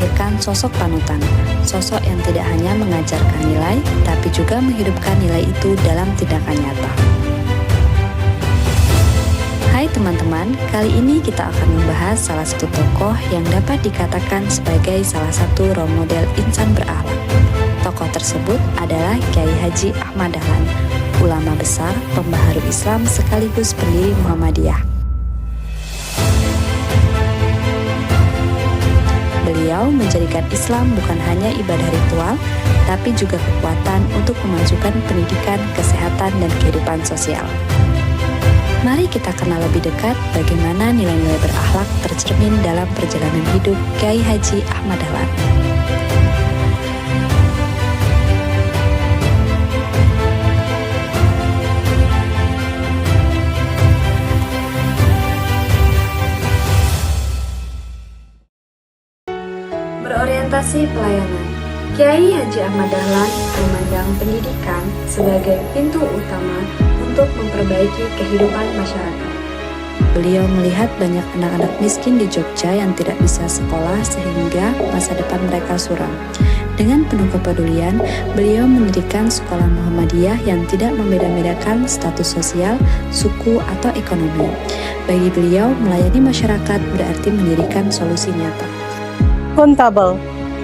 melahirkan sosok panutan, sosok yang tidak hanya mengajarkan nilai, tapi juga menghidupkan nilai itu dalam tindakan nyata. Hai teman-teman, kali ini kita akan membahas salah satu tokoh yang dapat dikatakan sebagai salah satu role model insan berakhlak. Tokoh tersebut adalah Kyai Haji Ahmad Dahlan, ulama besar, pembaharu Islam sekaligus pendiri Muhammadiyah. Beliau menjadikan Islam bukan hanya ibadah ritual, tapi juga kekuatan untuk memajukan pendidikan, kesehatan, dan kehidupan sosial. Mari kita kenal lebih dekat bagaimana nilai-nilai berakhlak tercermin dalam perjalanan hidup Kyai Haji Ahmad Dahlan. Berorientasi pelayanan, Kyai Haji Ahmad Dahlan memandang pendidikan sebagai pintu utama untuk memperbaiki kehidupan masyarakat. Beliau melihat banyak anak-anak miskin di Jogja yang tidak bisa sekolah sehingga masa depan mereka suram. Dengan penuh kepedulian, beliau mendirikan sekolah Muhammadiyah yang tidak membeda-bedakan status sosial, suku, atau ekonomi. Bagi beliau, melayani masyarakat berarti mendirikan solusi nyata. Akuntabel.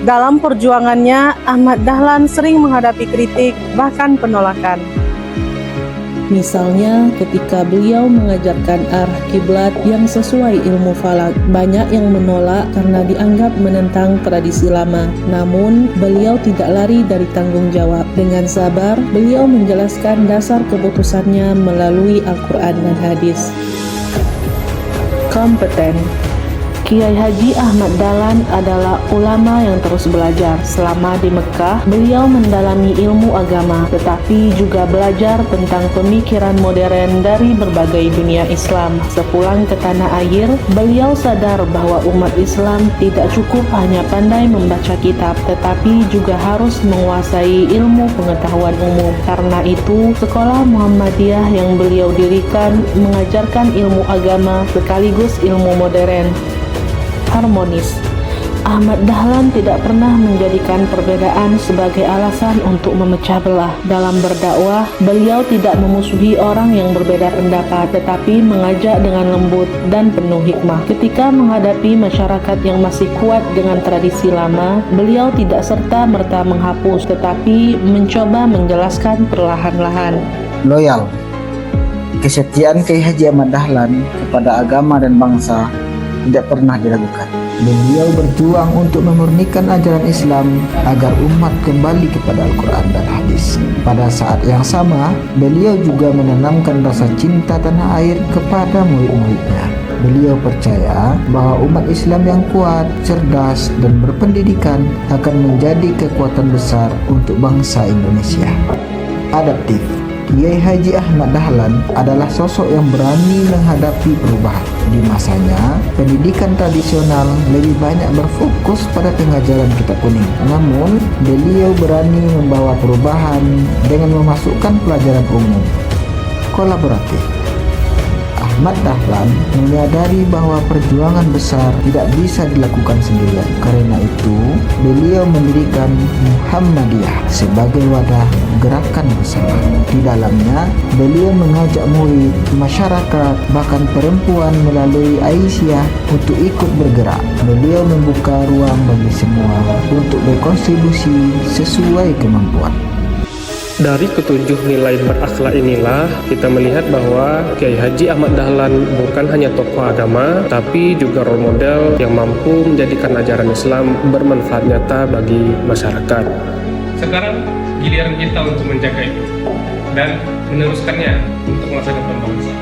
Dalam perjuangannya, Ahmad Dahlan sering menghadapi kritik, bahkan penolakan. Misalnya ketika beliau mengajarkan arah kiblat yang sesuai ilmu falak, banyak yang menolak karena dianggap menentang tradisi lama. Namun, beliau tidak lari dari tanggung jawab. Dengan sabar, beliau menjelaskan dasar keputusannya melalui Al-Quran dan hadis. Kompeten. Kyai Haji Ahmad Dahlan adalah ulama yang terus belajar. Selama di Mekah, beliau mendalami ilmu agama, tetapi juga belajar tentang pemikiran modern dari berbagai dunia Islam. Sepulang ke tanah air, beliau sadar bahwa umat Islam tidak cukup hanya pandai membaca kitab, tetapi juga harus menguasai ilmu pengetahuan umum. Karena itu, sekolah Muhammadiyah yang beliau dirikan mengajarkan ilmu agama sekaligus ilmu modern. Harmonis. Ahmad Dahlan tidak pernah menjadikan perbedaan sebagai alasan untuk memecah belah. Dalam berdakwah, beliau tidak memusuhi orang yang berbeda pendapat, tetapi mengajak dengan lembut dan penuh hikmah. Ketika menghadapi masyarakat yang masih kuat dengan tradisi lama, beliau tidak serta-merta menghapus, tetapi mencoba menjelaskan perlahan-lahan. Loyal. Kesetiaan Kyai Haji Ahmad Dahlan kepada agama dan bangsa tidak pernah diragukan. Beliau berjuang untuk memurnikan ajaran Islam agar umat kembali kepada Al-Quran dan hadis. Pada saat yang sama, beliau juga menanamkan rasa cinta tanah air kepada murid-muridnya. Beliau percaya bahwa umat Islam yang kuat, cerdas, dan berpendidikan akan menjadi kekuatan besar untuk bangsa Indonesia. Adaptif. Kyai Haji Ahmad Dahlan adalah sosok yang berani menghadapi perubahan. Di masanya, pendidikan tradisional lebih banyak berfokus pada pengajaran kitab kuning. Namun, beliau berani membawa perubahan dengan memasukkan pelajaran umum. Kolaboratif. Ahmad Dahlan menyadari bahwa perjuangan besar tidak bisa dilakukan sendirian. Karena itu, beliau mendirikan Muhammadiyah sebagai wadah gerakan bersama. Di dalamnya, beliau mengajak murid, masyarakat, bahkan perempuan melalui Aisyah untuk ikut bergerak. Beliau membuka ruang bagi semua untuk berkontribusi sesuai kemampuan. Dari ketujuh nilai berakhlak inilah kita melihat bahwa Kyai Haji Ahmad Dahlan bukan hanya tokoh agama, tapi juga role model yang mampu menjadikan ajaran Islam bermanfaat nyata bagi masyarakat. Sekarang giliran kita untuk menjaga itu dan meneruskannya untuk masa depan bangsa.